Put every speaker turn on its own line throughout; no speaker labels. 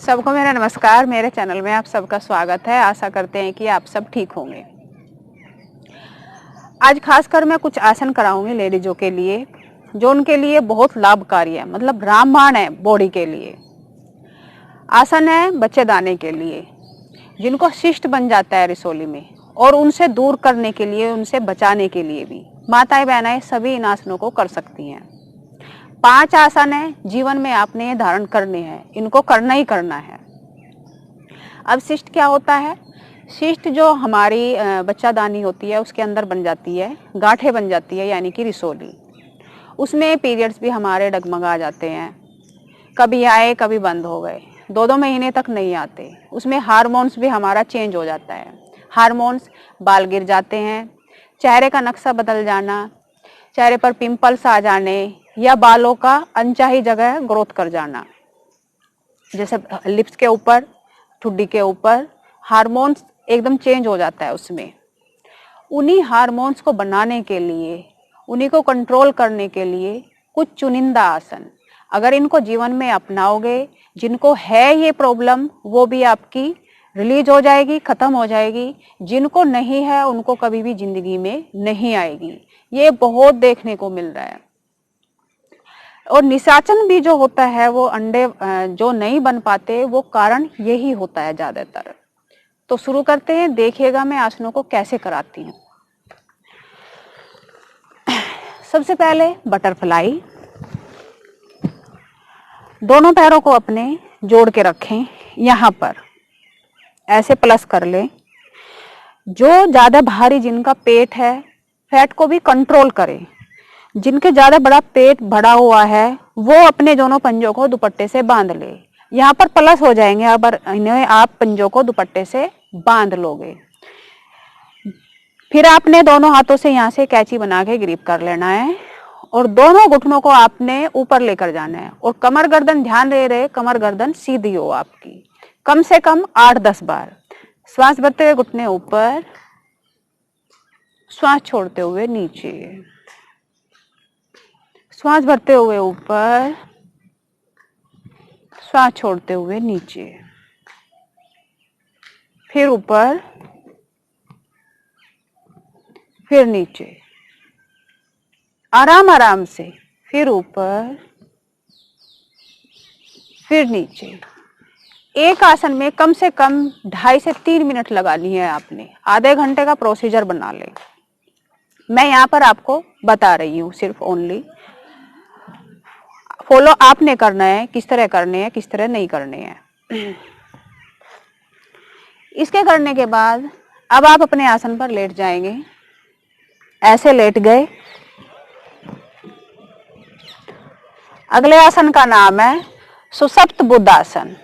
सबको मेरा नमस्कार। मेरे चैनल में आप सबका स्वागत है। आशा करते हैं कि आप सब ठीक होंगे। आज खासकर मैं कुछ आसन कराऊंगी लेडीजों के लिए, जो उनके लिए बहुत लाभकारी है, मतलब रामबाण है बॉडी के लिए। आसन है बच्चेदानी के लिए, जिनको शिष्ट बन जाता है रिसोली में, और उनसे दूर करने के लिए, उनसे बचाने के लिए भी माताएं बहनें सभी इन आसनों को कर सकती हैं। 5 आसन है, जीवन में आपने ये धारण करने हैं, इनको करना ही करना है। अब शिष्ट क्या होता है? शिष्ट जो हमारी बच्चादानी होती है उसके अंदर बन जाती है, गांठें बन जाती है, यानी कि रिसोली। उसमें पीरियड्स भी हमारे डगमगा जाते हैं, कभी आए कभी बंद हो गए, 2-2 महीने तक नहीं आते। उसमें हार्मोन्स भी हमारा चेंज हो जाता है। हार्मोन्स, बाल गिर जाते हैं, चेहरे का नक्शा बदल जाना, चेहरे पर पिंपल्स आ जाने, या बालों का अनचाही जगह ग्रोथ कर जाना, जैसे लिप्स के ऊपर, ठुड्डी के ऊपर हार्मोन्स एकदम चेंज हो जाता है। उसमें उन्हीं हार्मोन्स को बनाने के लिए, उन्हीं को कंट्रोल करने के लिए कुछ चुनिंदा आसन, अगर इनको जीवन में अपनाओगे, जिनको है ये प्रॉब्लम वो भी आपकी रिलीज हो जाएगी, खत्म हो जाएगी। जिनको नहीं है उनको कभी भी जिंदगी में नहीं आएगी। ये बहुत देखने को मिल रहा है। और निशाचन भी जो होता है, वो अंडे जो नहीं बन पाते, वो कारण यही होता है ज्यादातर। तो शुरू करते हैं, देखिएगा मैं आसनों को कैसे कराती हूँ। सबसे पहले बटरफ्लाई। दोनों पैरों को अपने जोड़ के रखें, यहाँ पर ऐसे प्लस कर लें। जो ज्यादा भारी जिनका पेट है, फैट को भी कंट्रोल करें। जिनके ज्यादा बड़ा पेट भरा हुआ है वो अपने दोनों पंजों को दुपट्टे से बांध ले। यहाँ पर प्लस हो जाएंगे अगर इन्हें आप पंजों को दुपट्टे से बांध लोगे। फिर आपने दोनों हाथों से यहाँ से कैंची बना के ग्रिप कर लेना है, और दोनों घुटनों को आपने ऊपर लेकर जाना है। और कमर गर्दन, ध्यान रहे कमर गर्दन सीधी हो आपकी, कम से कम 8-10 बार। श्वास भरते हुए घुटने ऊपर, श्वास छोड़ते हुए नीचे, श्वास भरते हुए ऊपर, श्वास छोड़ते हुए नीचे, फिर ऊपर, फिर नीचे, आराम आराम से, फिर ऊपर, फिर नीचे। एक आसन में कम से कम 2.5 से 3 मिनट लगानी है आपने। आधे घंटे का प्रोसीजर बना ले। मैं यहाँ पर आपको बता रही हूँ, सिर्फ ओनली फॉलो आपने करना है, किस तरह करने हैं, किस तरह नहीं करने हैं। इसके करने के बाद अब आप अपने आसन पर लेट जाएंगे। ऐसे लेट गए। अगले आसन का नाम है सुषुप्त बुद्धासन।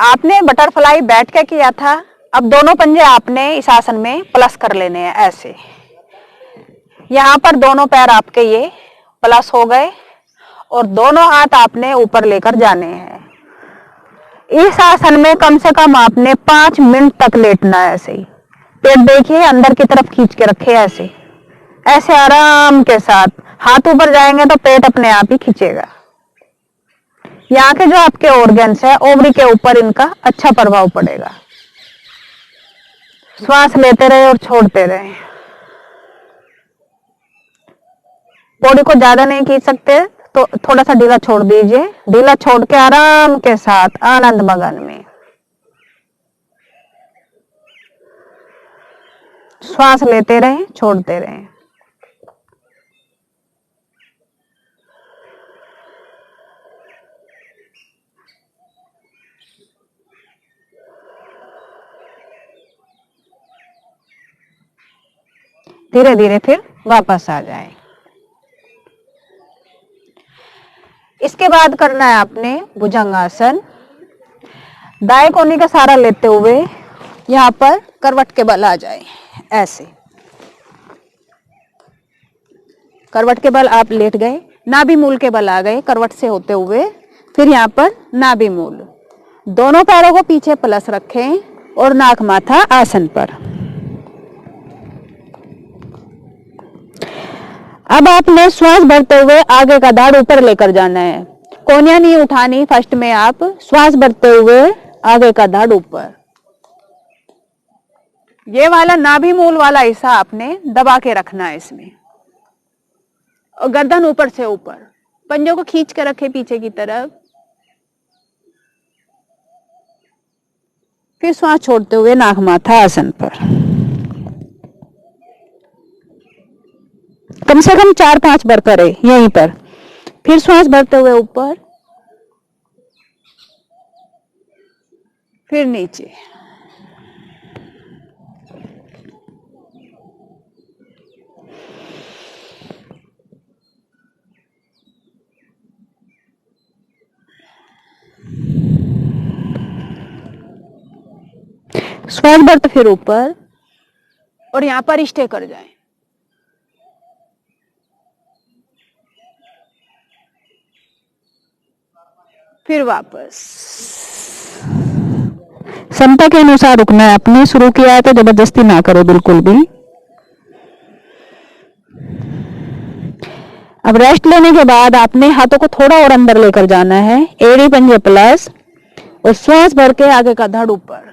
आपने बटरफ्लाई बैठ के किया था, अब दोनों पंजे आपने इस आसन में प्लस कर लेने हैं। ऐसे यहाँ पर दोनों पैर आपके ये प्लस हो गए, और दोनों हाथ आपने ऊपर लेकर जाने हैं। इस आसन में कम से कम आपने 5 मिनट तक लेटना है। ऐसे ही पेट देखिए अंदर की तरफ खींच के रखे, ऐसे ऐसे आराम के साथ। हाथ ऊपर जाएंगे तो पेट अपने आप ही खींचेगा। यहाँ के जो आपके ऑर्गन्स है, ओवरी के ऊपर इनका अच्छा प्रभाव पड़ेगा। श्वास लेते रहे और छोड़ते रहे। बॉडी को ज्यादा नहीं खींच सकते तो थोड़ा सा ढीला छोड़ दीजिए। ढीला छोड़ के आराम के साथ आनंद मगन में श्वास लेते रहे, छोड़ते रहे। धीरे धीरे फिर वापस आ जाए। इसके बाद करना है आपने भुजंगासन। दाएं कोहनी का सहारा लेते हुए यहाँ पर करवट के बल आ जाए। ऐसे करवट के बल आप लेट गए, नाभि मूल के बल आ गए करवट से होते हुए। फिर यहाँ पर नाभि मूल, दोनों पैरों को पीछे प्लस रखें, और नाक माथा आसन पर। अब आपने श्वास भरते हुए आगे का दाढ़ ऊपर लेकर जाना है। कोहनियां नहीं उठानी। फर्स्ट में आप श्वास भरते हुए आगे का धड़ ऊपर, ये वाला नाभि मूल वाला हिस्सा आपने दबा के रखना है इसमें, और गर्दन ऊपर से ऊपर, पंजों को खींच के रखे पीछे की तरफ। फिर श्वास छोड़ते हुए नाक माथा आसन पर, कम से कम 4-5 बार करें यहीं पर। फिर श्वास भरते हुए ऊपर, फिर नीचे। श्वास भरते फिर ऊपर, और यहां पर स्टे कर जाएं। फिर वापस क्षमता के अनुसार रुकना है। आपने शुरू किया है तो जबरदस्ती ना करो बिल्कुल भी। अब रेस्ट लेने के बाद आपने हाथों को थोड़ा और अंदर लेकर जाना है, एड़ी पंजे प्लस, और श्वास भर के आगे का धड़ ऊपर।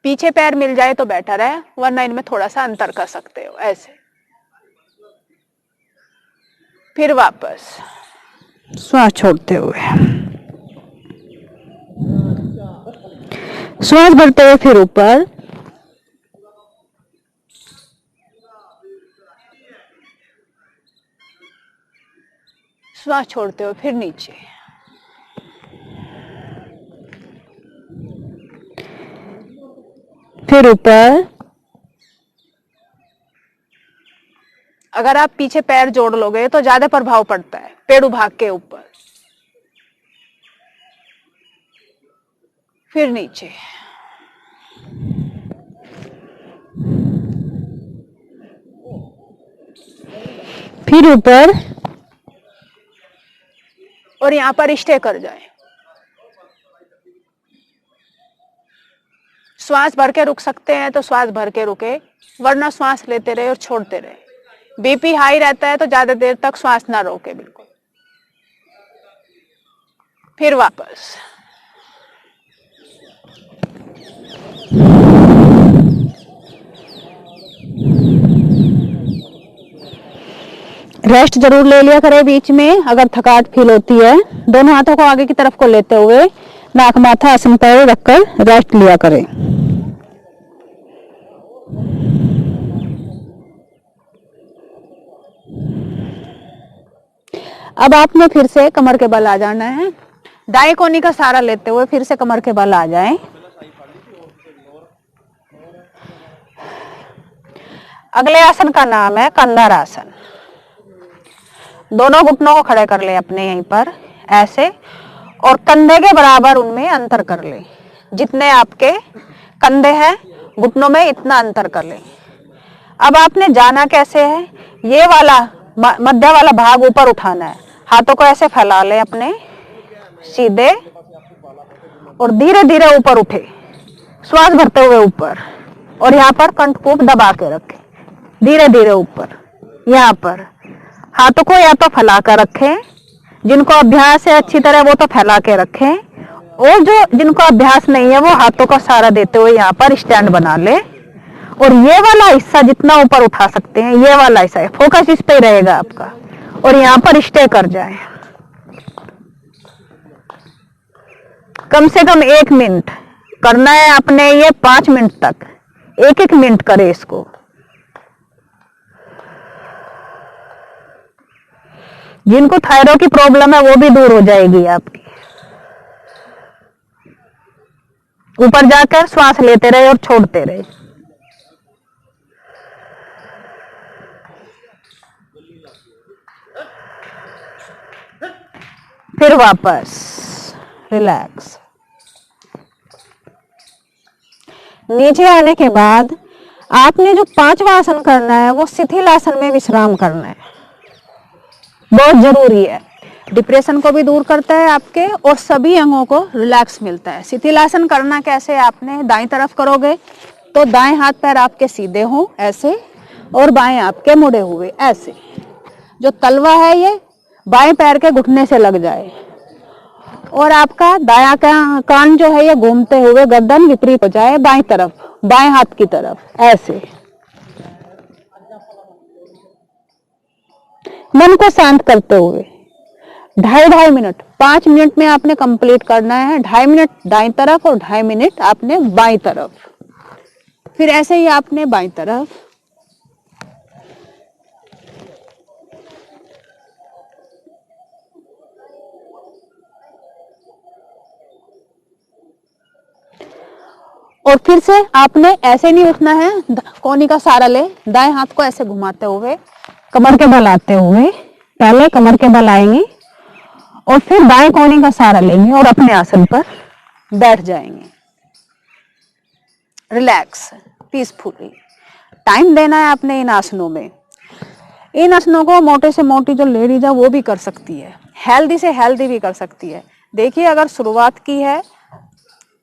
पीछे पैर मिल जाए तो बेटर है, वरना इनमें थोड़ा सा अंतर कर सकते हो ऐसे। फिर वापस श्वास छोड़ते हुए, श्वास भरते हुए फिर ऊपर, श्वास छोड़ते हुए फिर नीचे। फिर ऊपर। अगर आप पीछे पैर जोड़ लोगे तो ज्यादा प्रभाव पड़ता है पेड़ू भाग के ऊपर। फिर नीचे। फिर ऊपर, और यहां पर स्टे कर जाए। श्वास भर के रुक सकते हैं तो श्वास भर के रुके, वरना श्वास लेते रहे और छोड़ते रहे। बीपी हाई रहता है तो ज्यादा देर तक श्वास ना रोके बिल्कुल। फिर वापस। रेस्ट जरूर ले लिया करें बीच में अगर थकावट फील होती है। दोनों हाथों को आगे की तरफ को लेते हुए नाक माथा आसन पर रखकर रेस्ट लिया करें। अब आपने फिर से कमर के बल आ जाना है। दाएं कोहनी का सहारा लेते हुए फिर से कमर के बल आ जाएं। अगले आसन का नाम है कंधार आसन। दोनों घुटनों को खड़े कर ले अपने यहीं पर ऐसे, और कंधे के बराबर उनमें अंतर कर ले। जितने आपके कंधे हैं घुटनों में इतना अंतर कर ले। अब आपने जाना कैसे है, ये वाला मध्य वाला भाग ऊपर उठाना है। हाथों को ऐसे फैला ले अपने सीधे, और धीरे धीरे ऊपर उठे, श्वास भरते हुए ऊपर, और यहाँ पर कंठ को दबा के रखें। धीरे धीरे ऊपर, यहाँ पर हाथों को या तो फैला कर रखें, जिनको अभ्यास है अच्छी तरह वो तो फैला के रखें, और जो जिनको अभ्यास नहीं है वो हाथों का सहारा देते हुए यहाँ पर स्टैंड बना ले। और ये वाला हिस्सा जितना ऊपर उठा सकते हैं, ये वाला हिस्सा है, फोकस इस पे रहेगा आपका, और यहाँ पर स्टे कर जाए कम से कम 1 मिनट करना है आपने। ये 5 मिनट तक 1-1 मिनट करे इसको। जिनको थायराइड की प्रॉब्लम है वो भी दूर हो जाएगी आपकी। ऊपर जाकर श्वास लेते रहे और छोड़ते रहे। फिर वापस रिलैक्स। नीचे आने के बाद आपने जो 5वां आसन करना है वो शिथिल आसन में विश्राम करना है। बहुत जरूरी है, डिप्रेशन को भी दूर करता है आपके, और सभी अंगों को रिलैक्स मिलता है। शिथिल आसन करना कैसे, आपने दाईं तरफ करोगे तो दाएं हाथ पैर आपके सीधे हों ऐसे, और बाएं आपके मुड़े हुए ऐसे। जो तलवा है ये बाएं पैर के घुटने से लग जाए और आपका दायां कान जो है ये घूमते हुए गर्दन विपरीत हो जाए बाएं तरफ, बाएं हाथ की तरफ। ऐसे मन को शांत करते हुए 2.5 मिनट, 5 मिनट में आपने कंप्लीट करना है। 2.5 मिनट दाईं तरफ और 2.5 मिनट आपने बाईं तरफ। फिर ऐसे ही आपने बाईं तरफ, और फिर से आपने ऐसे नहीं उठना है, कोहनी का सहारा ले, दाएं हाथ को ऐसे घुमाते हुए कमर के बल आते हुए, पहले कमर के बल आएंगे और फिर दाएं कोहनी का सहारा लेंगे और अपने आसन पर बैठ जाएंगे। Relax, peacefully. टाइम देना है आपने इन आसनों में। इन आसनों को मोटे से मोटी जो लेडीज है वो भी कर सकती है, हेल्दी से हेल्दी भी कर सकती है। देखिए, अगर शुरुआत की है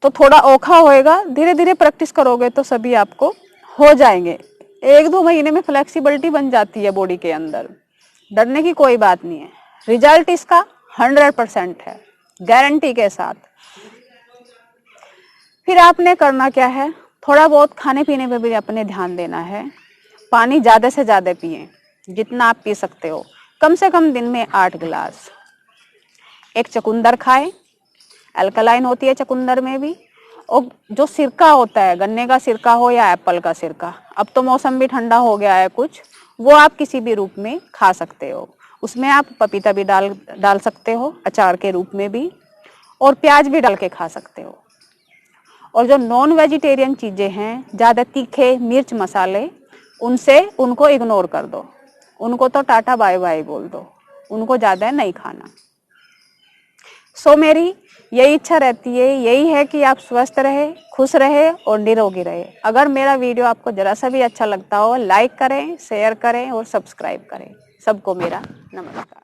तो थोड़ा औखा होएगा, धीरे धीरे प्रैक्टिस करोगे तो सभी आपको हो जाएंगे। 1-2 महीने में फ्लेक्सिबिलिटी बन जाती है बॉडी के अंदर। डरने की कोई बात नहीं है। रिजल्ट इसका 100% है, गारंटी के साथ। फिर आपने करना क्या है, थोड़ा बहुत खाने पीने पे भी अपने ध्यान देना है। पानी ज्यादा से ज्यादा पिए, जितना आप पी सकते हो, कम से कम दिन में 8 गिलास। एक चुकंदर खाएं, अल्कलाइन होती है चुकंदर में भी। और जो सिरका होता है, गन्ने का सिरका हो या एप्पल का सिरका, अब तो मौसम भी ठंडा हो गया है कुछ, वो आप किसी भी रूप में खा सकते हो। उसमें आप पपीता भी डाल सकते हो, अचार के रूप में भी, और प्याज भी डाल के खा सकते हो। और जो नॉन वेजिटेरियन चीज़ें हैं, ज़्यादा तीखे मिर्च मसाले, उनको इग्नोर कर दो। उनको तो टाटा बाय बाय बोल दो, उनको ज़्यादा नहीं खाना। सो मेरी यही इच्छा रहती है, यही है कि आप स्वस्थ रहे, खुश रहे और निरोगी रहे। अगर मेरा वीडियो आपको जरा सा भी अच्छा लगता हो, लाइक करें, शेयर करें और सब्सक्राइब करें। सबको मेरा नमस्कार।